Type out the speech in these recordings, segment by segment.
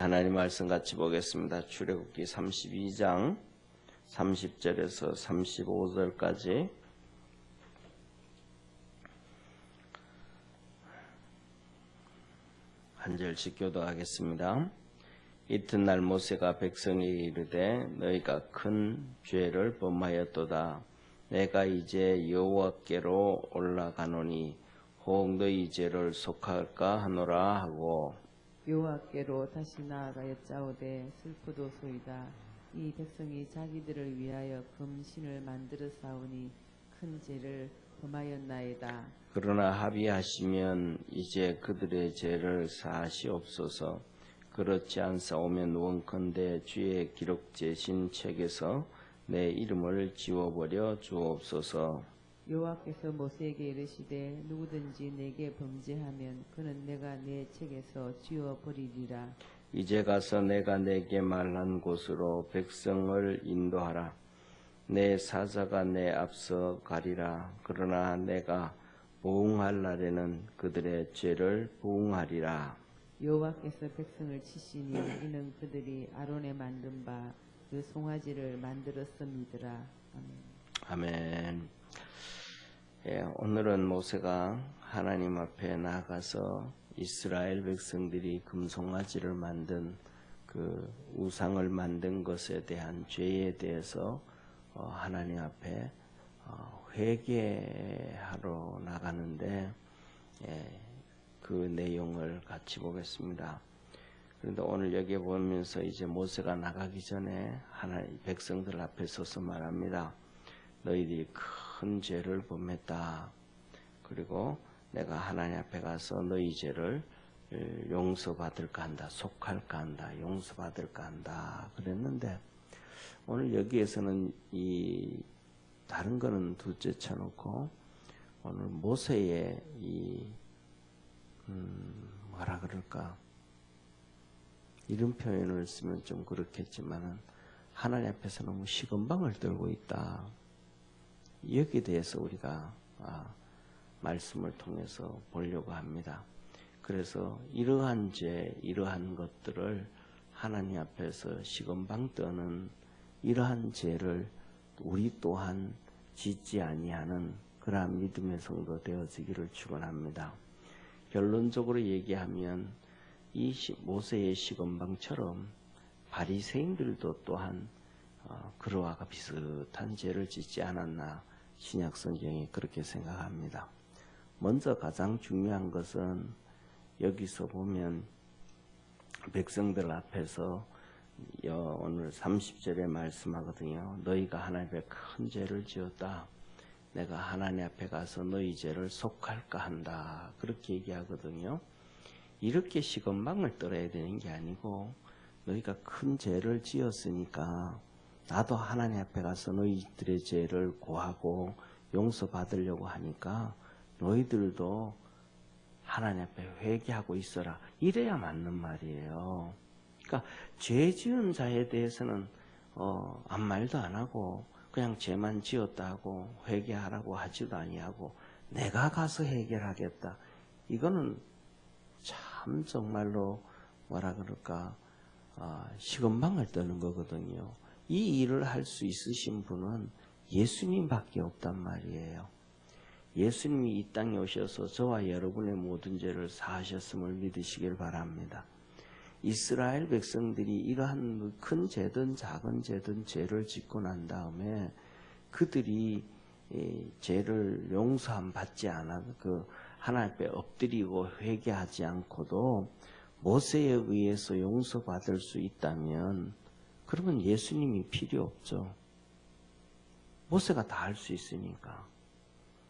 하나님 말씀 같이 보겠습니다. 출애굽기 32장 30절에서 35절까지 한 절씩 교도하겠습니다. 이튿날 모세가 백성에게 이르되 너희가 큰 죄를 범하였도다. 내가 이제 여호와께로 올라가노니 혹 너희 죄를 속할까 하노라 하고 여호와께로 다시 나아가 여짜오되 슬프도소이다. 이 백성이 자기들을 위하여 금신을 만들어 싸우니 큰 죄를 범하였나이다. 그러나 합의하시면 이제 그들의 죄를 사하시옵소서. 그렇지 않사오면 원컨대 주의 기록되신 책에서 내 이름을 지워버려 주옵소서. 여호와께서 모세에게 이르시되 누구든지 내게 범죄하면 그는 내가 내 책에서 지워버리리라. 이제 가서 내가 내게 말한 곳으로 백성을 인도하라. 내 사자가 내 앞서 가리라. 그러나 내가 보응할 날에는 그들의 죄를 보응하리라. 여호와께서 백성을 치시니 이는 그들이 아론에 만든 바 그 송아지를 만들었음이더라. 아멘. 아멘. 오늘은 모세가 하나님 앞에 나가서 이스라엘 백성들이 금송아지를 만든 그 우상을 만든 것에 대한 죄에 대해서 하나님 앞에 회개하러 나가는데 그 내용을 같이 보겠습니다. 그런데 오늘 여기 보면서 이제 모세가 나가기 전에 하나님 백성들 앞에 서서 말합니다. 너희들이 큰 죄를 범했다. 그리고 내가 하나님 앞에 가서 너희 죄를 용서받을까 한다. 속할까 한다. 용서받을까 한다. 그랬는데 오늘 여기에서는 이 다른 거는 둘째 쳐놓고 오늘 모세의 이 뭐라 그럴까 이런 표현을 쓰면 좀 그렇겠지만은 하나님 앞에서 너무 시건방을 들고 있다. 여기에 대해서 우리가 말씀을 통해서 보려고 합니다. 그래서 이러한 죄, 이러한 것들을 하나님 앞에서 시건방 떠는 이러한 죄를 우리 또한 짓지 아니하는 그러한 믿음의 성도 되어지기를 축원합니다. 결론적으로 얘기하면 이 모세의 시건방처럼 바리새인들도 또한 그와 비슷한 죄를 짓지 않았나 신약 성경이 그렇게 생각합니다. 먼저 가장 중요한 것은 여기서 보면 백성들 앞에서 오늘 30절에 말씀하거든요. 너희가 하나님 앞에 큰 죄를 지었다. 내가 하나님 앞에 가서 너희 죄를 속할까 한다. 그렇게 얘기하거든요. 이렇게 시건방을 떨어야 되는 게 아니고 너희가 큰 죄를 지었으니까 나도 하나님 앞에 가서 너희들의 죄를 고하고 용서받으려고 하니까 너희들도 하나님 앞에 회개하고 있어라. 이래야 맞는 말이에요. 그러니까 죄 지은 자에 대해서는 아무 말도 안 하고 그냥 죄만 지었다 하고 회개하라고 하지도 아니하고 내가 가서 해결하겠다. 이거는 참 정말로 뭐라 그럴까 시건방을 떠는 거거든요. 이 일을 할 수 있으신 분은 예수님밖에 없단 말이에요. 예수님이 이 땅에 오셔서 저와 여러분의 모든 죄를 사하셨음을 믿으시길 바랍니다. 이스라엘 백성들이 이러한 큰 죄든 작은 죄든 죄를 짓고 난 다음에 그들이 죄를 용서함 받지 않아 하나님 앞에 엎드리고 회개하지 않고도 모세에 의해서 용서받을 수 있다면 그러면 예수님이 필요 없죠. 모세가 다 할 수 있으니까.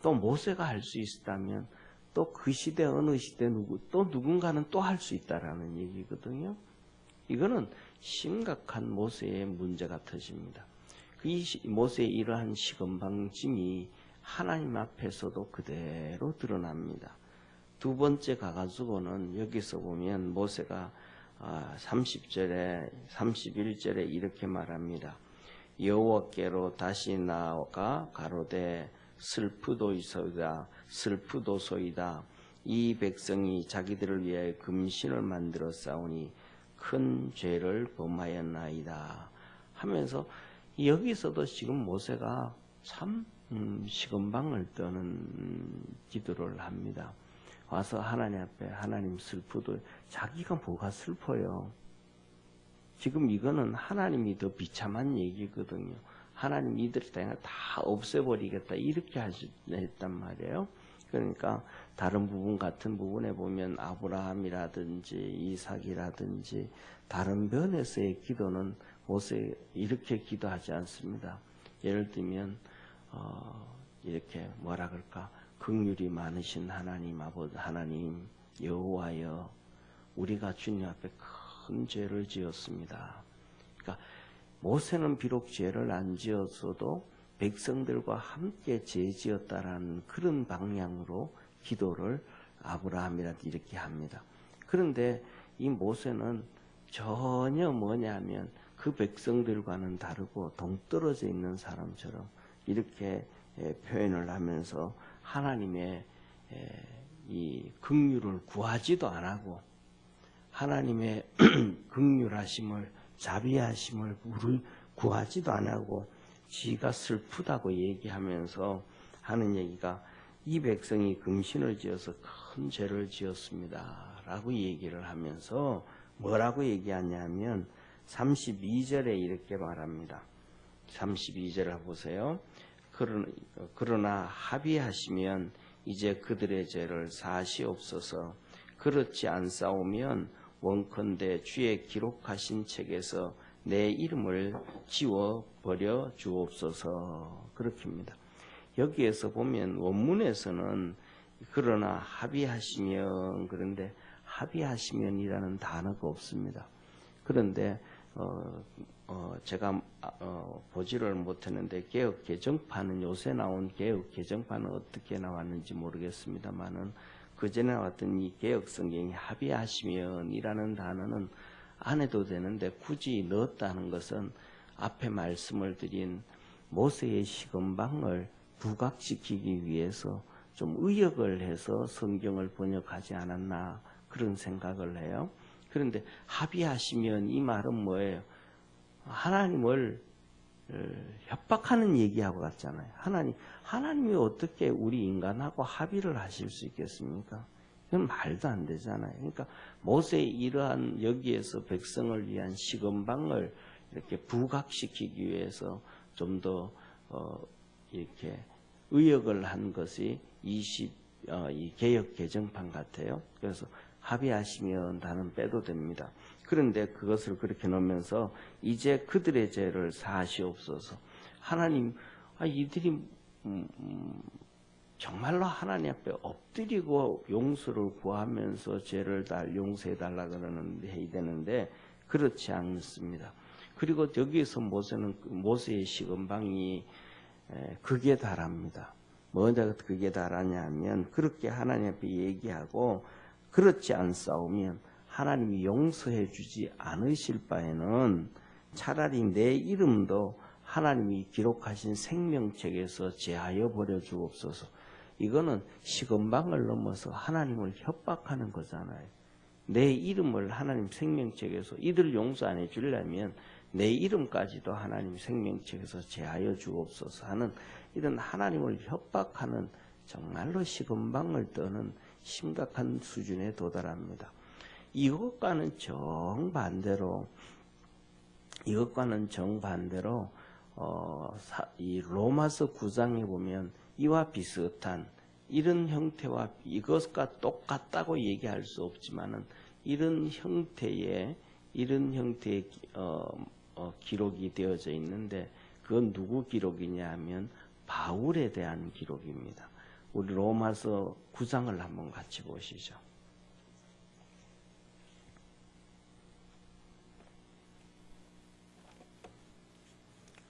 또 모세가 할 수 있다면 또 그 시대 어느 시대 또 누군가는 또 할 수 있다라는 얘기거든요. 이거는 심각한 모세의 문제 같으십니다. 이 모세의 이러한 시건방짐이 하나님 앞에서도 그대로 드러납니다. 두 번째 가가지고는 여기서 보면 모세가 30절에 31절에 이렇게 말합니다. 여호와께로 다시 나아가 가로되 슬프도소이다. 이 백성이 자기들을 위하여 금신을 만들어 싸우니 큰 죄를 범하였나이다 하면서 여기서도 지금 모세가 참 시건방을 떠는 기도를 합니다. 와서 하나님 앞에 하나님 슬프도 자기가 뭐가 슬퍼요. 지금 이거는 하나님이 더 비참한 얘기거든요. 하나님 이들의 땅을 다 없애버리겠다 이렇게 했단 말이에요. 그러니까 다른 부분 같은 부분에 보면 아브라함이라든지 이삭이라든지 다른 면에서의 기도는 모세 이렇게 기도하지 않습니다. 예를 들면 이렇게 뭐라 그럴까 긍휼이 많으신 하나님 아버지 하나님 여호와여 우리가 주님 앞에 큰 죄를 지었습니다. 그러니까 모세는 비록 죄를 안 지었어도 백성들과 함께 죄 지었다라는 그런 방향으로 기도를 아브라함이라도 이렇게 합니다. 그런데 이 모세는 전혀 뭐냐면 그 백성들과는 다르고 동떨어져 있는 사람처럼 이렇게 표현을 하면서 하나님의 이 긍휼을 구하지도 안 하고 하나님의 긍휼하심을 자비하심을 구하지도 안 하고 지가 슬프다고 얘기하면서 하는 얘기가 이 백성이 금신을 지어서 큰 죄를 지었습니다 라고 얘기를 하면서 뭐라고 얘기하냐면 32절에 이렇게 말합니다. 32절을 보세요. 그러나 합의하시면 이제 그들의 죄를 사하시옵소서. 그렇지 않사오면 원컨대 주의 기록하신 책에서 내 이름을 지워버려 주옵소서. 그렇게입니다. 여기에서 보면 원문에서는 그러나 합의하시면 그런데 합의하시면이라는 단어가 없습니다. 그런데 제가 보지를 못했는데 개역 개정판은 요새 나온 개역 개정판은 어떻게 나왔는지 모르겠습니다만은 그 전에 나왔던 이 개역 성경이 합의하시면이라는 단어는 안 해도 되는데 굳이 넣었다는 것은 앞에 말씀을 드린 모세의 시건방을 부각시키기 위해서 좀 의역을 해서 성경을 번역하지 않았나 그런 생각을 해요. 그런데 합의하시면 이 말은 뭐예요? 하나님을 협박하는 얘기하고 같잖아요. 하나님이 어떻게 우리 인간하고 합의를 하실 수 있겠습니까? 그건 말도 안 되잖아요. 그러니까 모세의 이러한 여기에서 백성을 위한 시건방을 이렇게 부각시키기 위해서 좀 더 이렇게 의역을 한 것이 이 개역 개정판 같아요. 그래서 합의하시면 다는 빼도 됩니다. 그런데 그것을 그렇게 넣으면서 이제 그들의 죄를 사하시옵소서. 하나님, 이들이 정말로 하나님 앞에 엎드리고 용서를 구하면서 죄를 용서해달라 그러는 해야 되는데 그렇지 않습니다. 그리고 여기에서 모세의 시건방이 극에 달합니다. 뭐가 극에 달하냐면 그렇게 하나님 앞에 얘기하고 그렇지 않사오면 하나님이 용서해 주지 않으실 바에는 차라리 내 이름도 하나님이 기록하신 생명책에서 제하여 버려 주옵소서. 이거는 시건방을 넘어서 하나님을 협박하는 거잖아요. 내 이름을 하나님 생명책에서 이들 용서 안 해주려면 내 이름까지도 하나님 생명책에서 제하여 주옵소서 하는 이런 하나님을 협박하는 정말로 시건방을 떠는 심각한 수준에 도달합니다. 이것과는 정반대로 이 로마서 9장에 보면 이와 비슷한 이런 형태와 이것과 똑같다고 얘기할 수 없지만은 이런 형태의 기록이 되어져 있는데 그건 누구 기록이냐 하면 바울에 대한 기록입니다. 우리 로마서 9장을 한번 같이 보시죠.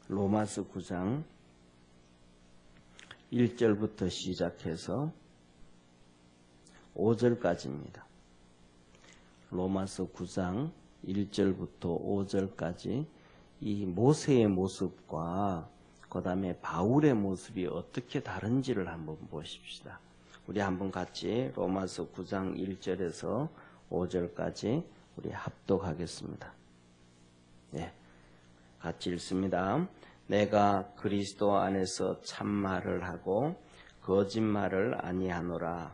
로마서 9장 1절부터 시작해서 5절까지입니다. 로마서 9장 1절부터 5절까지 이 모세의 모습과 그 다음에 바울의 모습이 어떻게 다른지를 한번 보십시다. 우리 한번 같이 로마서 9장 1절에서 5절까지 우리 합독하겠습니다. 네, 같이 읽습니다. 내가 그리스도 안에서 참말을 하고 거짓말을 아니하노라.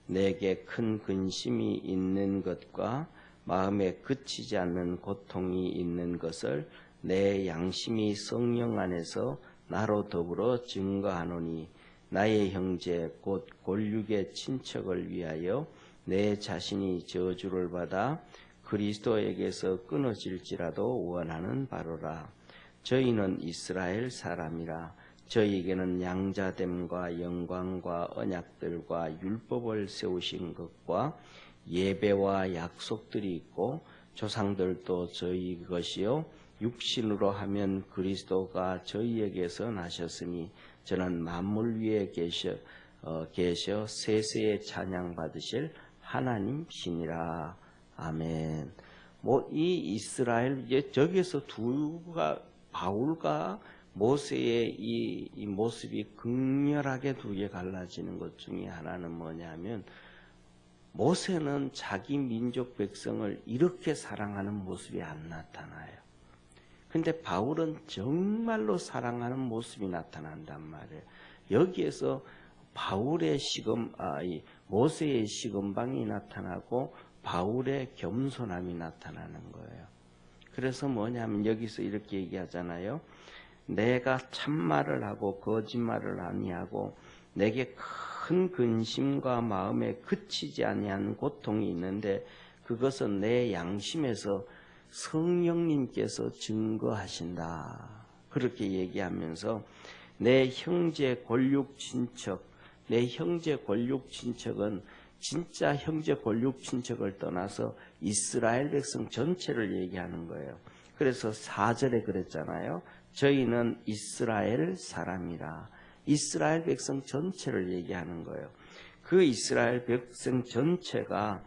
내게 큰 근심이 있는 것과 마음에 그치지 않는 고통이 있는 것을 내 양심이 성령 안에서 나로 더불어 증거하노니 나의 형제 곧 골육의 친척을 위하여 내 자신이 저주를 받아 그리스도에게서 끊어질지라도 원하는 바로라. 저희는 이스라엘 사람이라. 저희에게는 양자됨과 영광과 언약들과 율법을 세우신 것과 예배와 약속들이 있고 조상들도 저희 것이요 육신으로 하면 그리스도가 저희에게서 나셨으니 저는 만물 위에 계셔 세세에 찬양 받으실 하나님 신이라. 아멘. 이 이스라엘 저기에서 바울과 모세의 이 모습이 극렬하게 두 개 갈라지는 것 중에 하나는 뭐냐면 모세는 자기 민족 백성을 이렇게 사랑하는 모습이 안 나타나요. 근데 바울은 정말로 사랑하는 모습이 나타난단 말이에요. 여기에서 바울의 모세의 시건방이 나타나고 바울의 겸손함이 나타나는 거예요. 그래서 뭐냐면 여기서 이렇게 얘기하잖아요. 내가 참말을 하고 거짓말을 아니하고 내게 큰 근심과 마음에 그치지 아니한 고통이 있는데 그것은 내 양심에서 성령님께서 증거하신다. 그렇게 얘기하면서 내 형제 골육 친척, 내 형제 골육 친척은 진짜 형제 골육 친척을 떠나서 이스라엘 백성 전체를 얘기하는 거예요. 그래서 4절에 그랬잖아요. 저희는 이스라엘 사람이라. 이스라엘 백성 전체를 얘기하는 거예요. 그 이스라엘 백성 전체가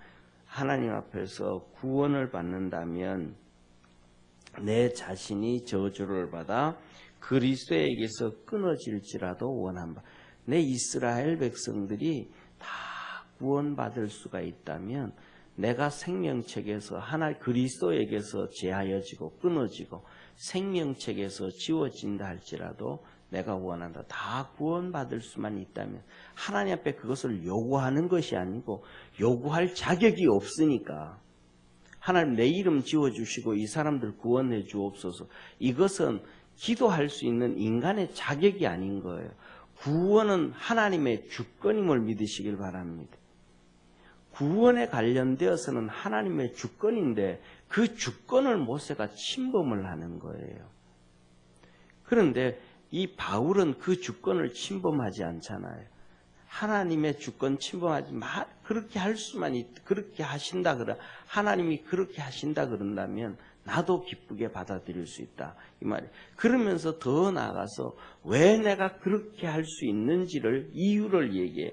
하나님 앞에서 구원을 받는다면 내 자신이 저주를 받아 그리스도에게서 끊어질지라도 원한다. 내 이스라엘 백성들이 다 구원받을 수가 있다면 내가 생명책에서 그리스도에게서 제하여지고 끊어지고 생명책에서 지워진다 할지라도 내가 원한다. 다 구원받을 수만 있다면 하나님 앞에 그것을 요구하는 것이 아니고 요구할 자격이 없으니까 하나님 내 이름 지워주시고 이 사람들 구원해 주옵소서. 이것은 기도할 수 있는 인간의 자격이 아닌 거예요. 구원은 하나님의 주권임을 믿으시길 바랍니다. 구원에 관련되어서는 하나님의 주권인데 그 주권을 모세가 침범을 하는 거예요. 그런데 이 바울은 그 주권을 침범하지 않잖아요. 하나님의 주권 침범하지 마. 그렇게 할 수만 그렇게 하신다 그래. 하나님이 그렇게 하신다 그런다면 나도 기쁘게 받아들일 수 있다 이 말이에요. 그러면서 더 나아가서 왜 내가 그렇게 할 수 있는지를 이유를 얘기해요.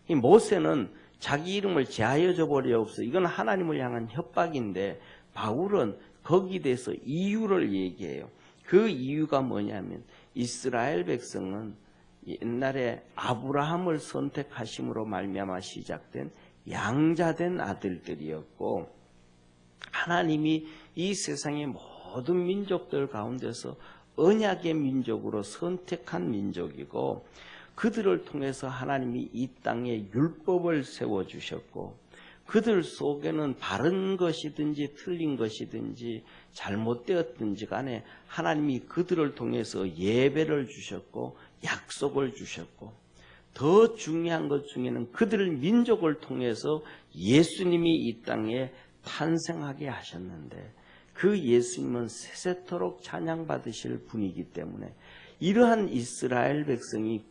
이 모세는 자기 이름을 제하여 줘버리옵소서. 이건 하나님을 향한 협박인데 바울은 거기에 대해서 이유를 얘기해요. 그 이유가 뭐냐면 이스라엘 백성은 옛날에 아브라함을 선택하심으로 말미암아 시작된 양자된 아들들이었고 하나님이 이 세상의 모든 민족들 가운데서 언약의 민족으로 선택한 민족이고 그들을 통해서 하나님이 이 땅에 율법을 세워주셨고 그들 속에는 바른 것이든지 틀린 것이든지 잘못되었든지 간에 하나님이 그들을 통해서 예배를 주셨고 약속을 주셨고 더 중요한 것 중에는 그들 민족을 통해서 예수님이 이 땅에 탄생하게 하셨는데 그 예수님은 세세토록 찬양받으실 분이기 때문에 이러한 이스라엘 백성이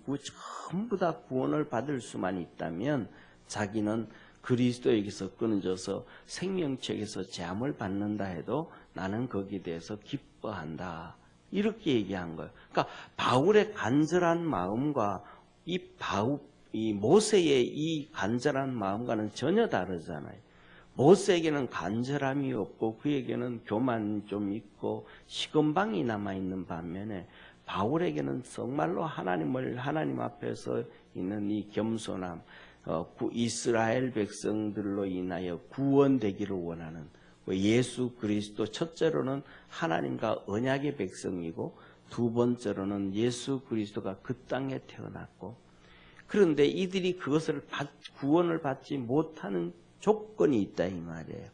전부 다 구원을 받을 수만 있다면 자기는 그리스도에게서 끊어져서 생명책에서 제함을 받는다 해도 나는 거기에 대해서 기뻐한다. 이렇게 얘기한 거예요. 그러니까 바울의 간절한 마음과 이 모세의 이 간절한 마음과는 전혀 다르잖아요. 모세에게는 간절함이 없고 그에게는 교만이 좀 있고 시건방이 남아있는 반면에 바울에게는 정말로 하나님 앞에서 있는 이 겸손함, 이스라엘 백성들로 인하여 구원되기를 원하는 예수 그리스도 첫째로는 하나님과 언약의 백성이고 두 번째로는 예수 그리스도가 그 땅에 태어났고 그런데 이들이 그것을 구원을 받지 못하는 조건이 있다 이 말이에요.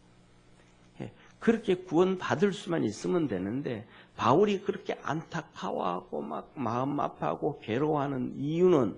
그렇게 구원받을 수만 있으면 되는데 바울이 그렇게 안타까워하고 막 마음 아파하고 괴로워하는 이유는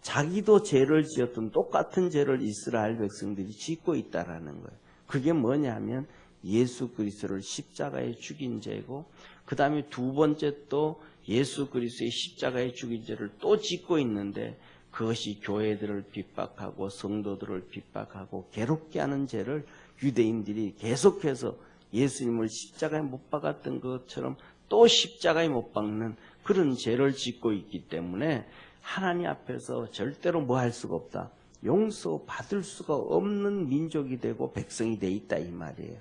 자기도 죄를 지었던 똑같은 죄를 이스라엘 백성들이 짓고 있다라는 거예요. 그게 뭐냐면 예수 그리스도를 십자가에 죽인 죄고 그 다음에 두 번째 또 예수 그리스도의 십자가에 죽인 죄를 또 짓고 있는데 그것이 교회들을 핍박하고 성도들을 핍박하고 괴롭게 하는 죄를 유대인들이 계속해서 예수님을 십자가에 못 박았던 것처럼 또 십자가에 못 박는 그런 죄를 짓고 있기 때문에 하나님 앞에서 절대로 뭐 할 수가 없다. 용서받을 수가 없는 민족이 되고 백성이 돼 있다 이 말이에요.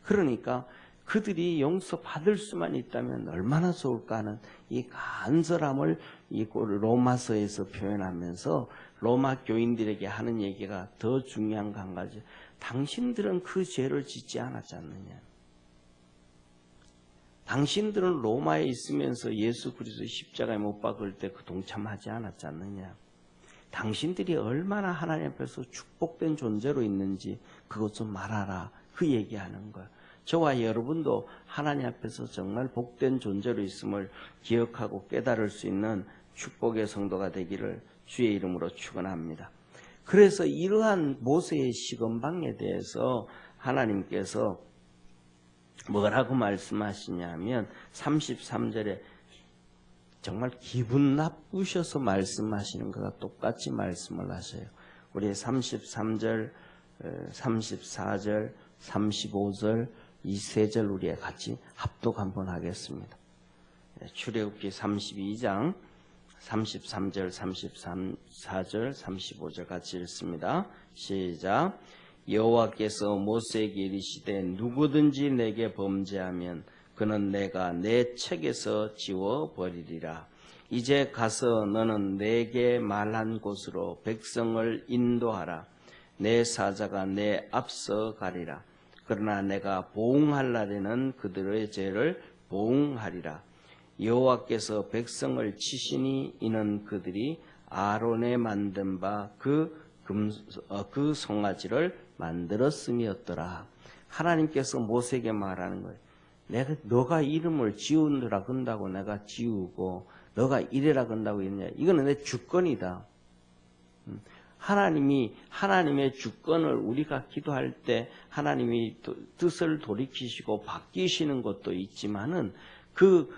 그러니까 그들이 용서받을 수만 있다면 얼마나 좋을까 하는 이 간절함을 이 로마서에서 표현하면서 로마 교인들에게 하는 얘기가 더 중요한 거 한 가지. 당신들은 그 죄를 짓지 않았지 않느냐. 당신들은 로마에 있으면서 예수 그리스도 십자가에 못 박을 때 그 동참하지 않았지 않느냐. 당신들이 얼마나 하나님 앞에서 축복된 존재로 있는지 그것 좀 말하라. 그 얘기하는 거야. 저와 여러분도 하나님 앞에서 정말 복된 존재로 있음을 기억하고 깨달을 수 있는 축복의 성도가 되기를 주의 이름으로 축원합니다. 그래서 이러한 모세의 시건방에 대해서 하나님께서 뭐라고 말씀하시냐면 33절에 정말 기분 나쁘셔서 말씀하시는 것과 똑같이 말씀을 하셔요. 우리 33절, 34절, 35절 이 세 절 우리가 같이 합독 한번 하겠습니다. 출애굽기 32장 33절, 34절, 35절 같이 읽습니다. 시작. 여호와께서 모세에게 이르시되 누구든지 내게 범죄하면 그는 내가 내 책에서 지워버리리라. 이제 가서 너는 내게 말한 곳으로 백성을 인도하라. 내 사자가 내 앞서 가리라. 그러나 내가 보응할 날에는 그들의 죄를 보응하리라. 여호와께서 백성을 치시니 이는 그들이 아론에 만든 바 그 송아지를 만들었음이었더라. 하나님께서 모세에게 말하는 거예요. 너가 이름을 지우느라 건다고 내가 지우고 너가 이래라 건다고 했냐. 이거는 내 주권이다. 하나님이 하나님의 주권을 우리가 기도할 때 하나님이 뜻을 돌이키시고 바뀌시는 것도 있지만은 그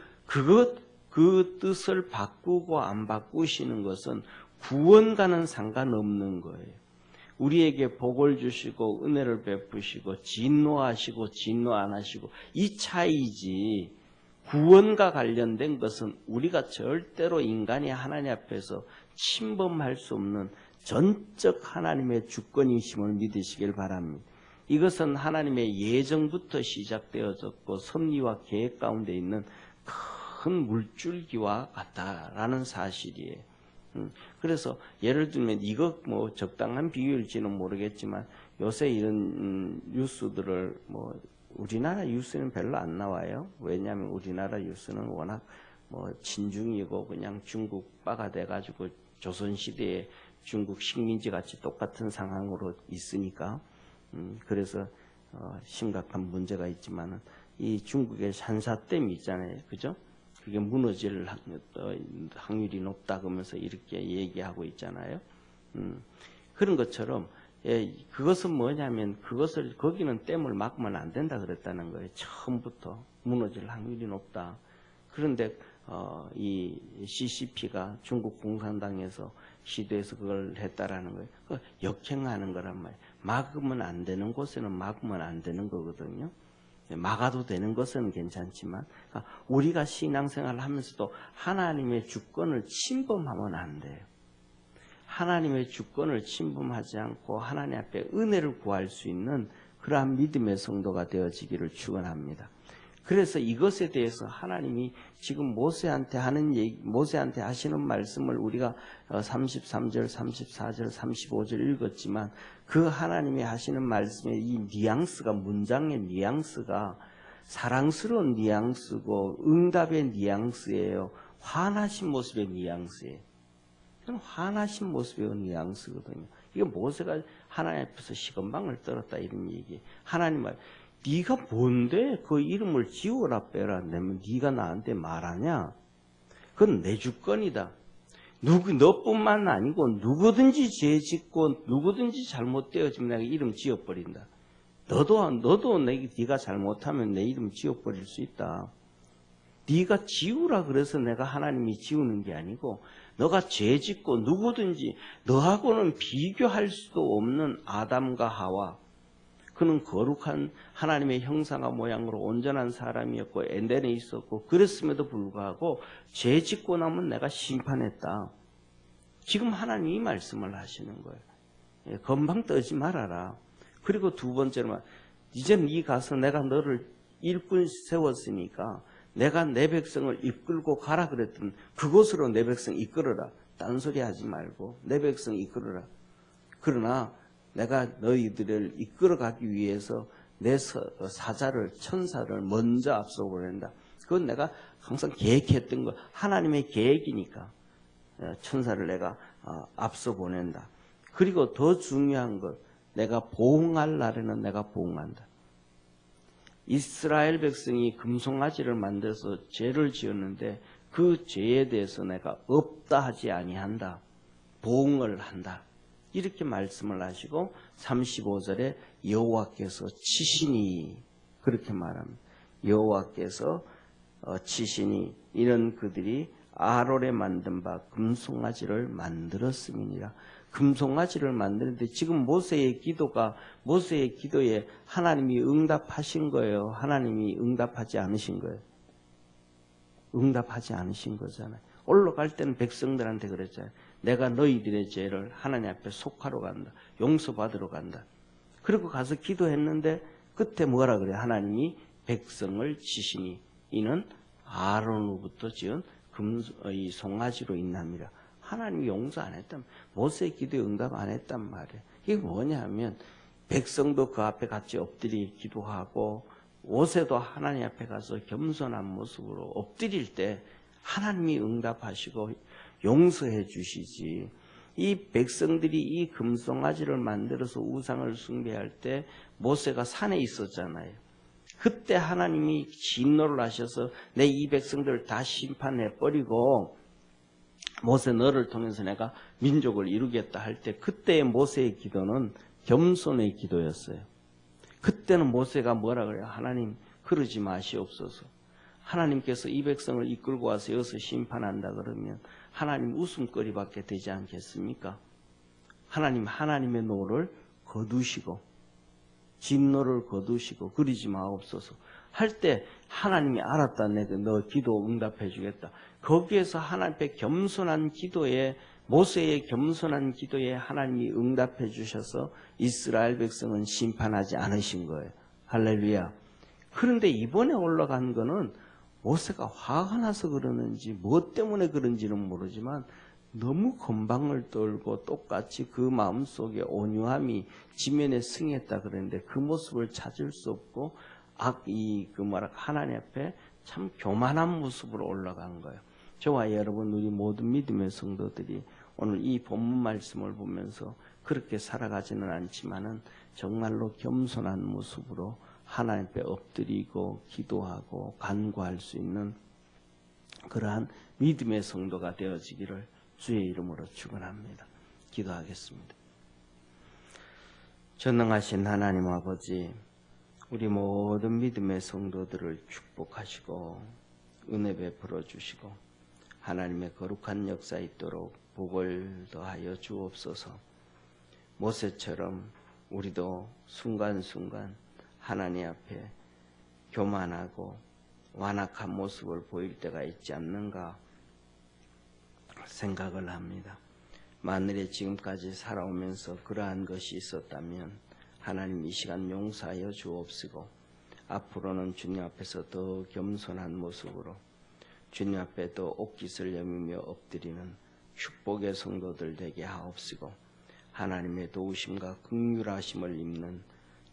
뜻을 바꾸고 안 바꾸시는 것은 구원과는 상관없는 거예요. 우리에게 복을 주시고 은혜를 베푸시고 진노하시고 진노 안 하시고 이 차이지 구원과 관련된 것은 우리가 절대로 인간이 하나님 앞에서 침범할 수 없는 전적 하나님의 주권이심을 믿으시길 바랍니다. 이것은 하나님의 예정부터 시작되어졌고 섭리와 계획 가운데 있는 큰 물줄기와 같다라는 사실이에요. 그래서 예를 들면 이거 뭐 적당한 비유일지는 모르겠지만 요새 이런 뉴스들을 뭐 우리나라 뉴스는 별로 안 나와요. 왜냐하면 우리나라 뉴스는 워낙 뭐 친중이고 그냥 중국 바가 돼가지고 조선시대에 중국 식민지 같이 똑같은 상황으로 있으니까 그래서 심각한 문제가 있지만은 이 중국의 산사댐이 있잖아요, 그죠? 그게 무너질 확률이 높다 그러면서 이렇게 얘기하고 있잖아요. 그런 것처럼 그것은 뭐냐면 거기는 댐을 막으면 안 된다 그랬다는 거예요. 처음부터 무너질 확률이 높다. 그런데 이 CCP가 중국 공산당에서 시도해서 그걸 했다라는 거예요. 역행하는 거란 말이에요. 막으면 안 되는 곳에는 막으면 안 되는 거거든요. 막아도 되는 것은 괜찮지만 우리가 신앙생활을 하면서도 하나님의 주권을 침범하면 안 돼요. 하나님의 주권을 침범하지 않고 하나님 앞에 은혜를 구할 수 있는 그러한 믿음의 성도가 되어지기를 축원합니다. 그래서 이것에 대해서 하나님이 지금 모세한테 하는 얘기, 모세한테 하시는 말씀을 우리가 33절, 34절, 35절 읽었지만 그 하나님이 하시는 말씀의 이 뉘앙스가, 문장의 뉘앙스가 사랑스러운 뉘앙스고 응답의 뉘앙스예요. 화나신 모습의 뉘앙스예요. 화나신 모습의 뉘앙스거든요. 이게 모세가 하나님 앞에서 시건방을 떨었다 이런 얘기. 하나님 말, 네가 뭔데 그 이름을 지우라 빼라 내면 네가 나한테 말하냐? 그건 내 주권이다. 너뿐만 아니고 누구든지 죄 짓고 누구든지 잘못되어지면 내가 이름 지어버린다. 너도 네가 잘못하면 내 이름 지어버릴 수 있다. 네가 지우라 그래서 내가 하나님이 지우는 게 아니고 너가 죄 짓고 누구든지 너하고는 비교할 수도 없는 아담과 하와, 그는 거룩한 하나님의 형상과 모양으로 온전한 사람이었고 에덴에 있었고 그랬음에도 불구하고 죄 짓고 나면 내가 심판했다. 지금 하나님이 말씀을 하시는 거예요. 건방 떠지 말아라. 그리고 두 번째로 이제 네 가서 내가 너를 일꾼 세웠으니까 내가 내 백성을 이끌고 가라 그랬던 그곳으로 내 백성 이끌어라. 딴소리 하지 말고 내 백성 이끌어라. 그러나 내가 너희들을 이끌어가기 위해서 내 사자를, 천사를 먼저 앞서 보낸다. 그건 내가 항상 계획했던 거, 하나님의 계획이니까 천사를 내가 앞서 보낸다. 그리고 더 중요한 것, 내가 보응할 날에는 내가 보응한다. 이스라엘 백성이 금송아지를 만들어서 죄를 지었는데 그 죄에 대해서 내가 없다 하지 아니한다. 보응을 한다. 이렇게 말씀을 하시고 35절에 여호와께서 치시니 그렇게 말합니다. 여호와께서 치시니 이는 그들이 아론에 만든 바 금송아지를 만들었음이니라. 금송아지를 만드는데 지금 모세의 기도에 하나님이 응답하신 거예요. 하나님이 응답하지 않으신 거예요. 응답하지 않으신 거잖아요. 올라갈 때는 백성들한테 그랬잖아요. 내가 너희들의 죄를 하나님 앞에 속하러 간다. 용서받으러 간다. 그리고 가서 기도했는데 끝에 뭐라 그래요? 하나님이 백성을 치시니 이는 아론으로부터 지은 이 송아지로 인함이라. 하나님이 용서 안 했단 말이에요. 모세의 기도에 응답 안 했단 말이에요. 이게 뭐냐 하면 백성도 그 앞에 같이 엎드려 기도하고 모세도 하나님 앞에 가서 겸손한 모습으로 엎드릴 때 하나님이 응답하시고 용서해 주시지. 이 백성들이 이 금송아지를 만들어서 우상을 숭배할 때 모세가 산에 있었잖아요. 그때 하나님이 진노를 하셔서 내 이 백성들을 다 심판해 버리고 모세 너를 통해서 내가 민족을 이루겠다 할 때 그때의 모세의 기도는 겸손의 기도였어요. 그때는 모세가 뭐라 그래요? 하나님 그러지 마시옵소서. 하나님께서 이 백성을 이끌고 와서 여기서 심판한다 그러면 하나님 웃음거리밖에 되지 않겠습니까? 하나님의 노를 거두시고 진노를 거두시고 그러지 마옵소서 할 때 하나님이 알았다. 내가 너 기도 응답해 주겠다. 거기에서 하나님 앞에 겸손한 기도에 모세의 겸손한 기도에 하나님이 응답해 주셔서 이스라엘 백성은 심판하지 않으신 거예요. 할렐루야. 그런데 이번에 올라간 거는 모세가 화가 나서 그러는지 뭐 때문에 그런지는 모르지만 너무 건방을 떨고 똑같이 그 마음속에 온유함이 지면에 승했다 그랬는데 그 모습을 찾을 수 없고 하나님 앞에 참 교만한 모습으로 올라간 거예요. 저와 여러분 우리 모든 믿음의 성도들이 오늘 이 본문 말씀을 보면서 그렇게 살아가지는 않지만은 정말로 겸손한 모습으로 하나님 앞에 엎드리고 기도하고 간구할 수 있는 그러한 믿음의 성도가 되어지기를 주의 이름으로 축원합니다. 기도하겠습니다. 전능하신 하나님 아버지, 우리 모든 믿음의 성도들을 축복하시고 은혜 베풀어 주시고 하나님의 거룩한 역사 있도록 복을 더하여 주옵소서. 모세처럼 우리도 순간순간 하나님 앞에 교만하고 완악한 모습을 보일 때가 있지 않는가 생각을 합니다. 만일에 지금까지 살아오면서 그러한 것이 있었다면 하나님 이 시간 용서하여 주옵시고 앞으로는 주님 앞에서 더 겸손한 모습으로 주님 앞에 더 옷깃을 여미며 엎드리는 축복의 성도들 되게 하옵시고 하나님의 도우심과 긍휼하심을 입는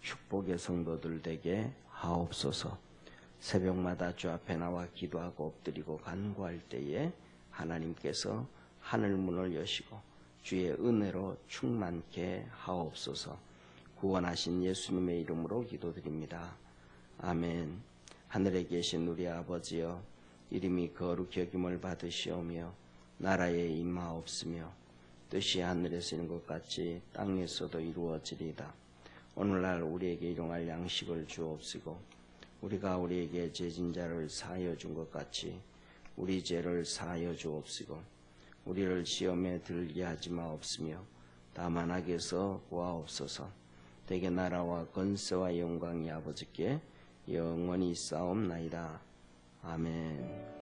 축복의 성도들 되게 하옵소서. 새벽마다 주 앞에 나와 기도하고 엎드리고 간구할 때에 하나님께서 하늘 문을 여시고 주의 은혜로 충만케 하옵소서. 구원하신 예수님의 이름으로 기도드립니다. 아멘. 하늘에 계신 우리 아버지여, 이름이 거룩히 여김을 받으시오며 나라에 임하옵으며 뜻이 하늘에서 이룬 것 같이 땅에서도 이루어지리이다. 오늘날 우리에게 일용할 양식을 주옵시고 우리가 우리에게 죄진 자를 사하여 준 것 같이 우리 죄를 사하여 주옵시고 우리를 시험에 들게 하지 마옵시며 다만 악에서 구하옵소서. 대개 나라와 권세와 영광이 아버지께 영원히 싸움나이다. 아멘.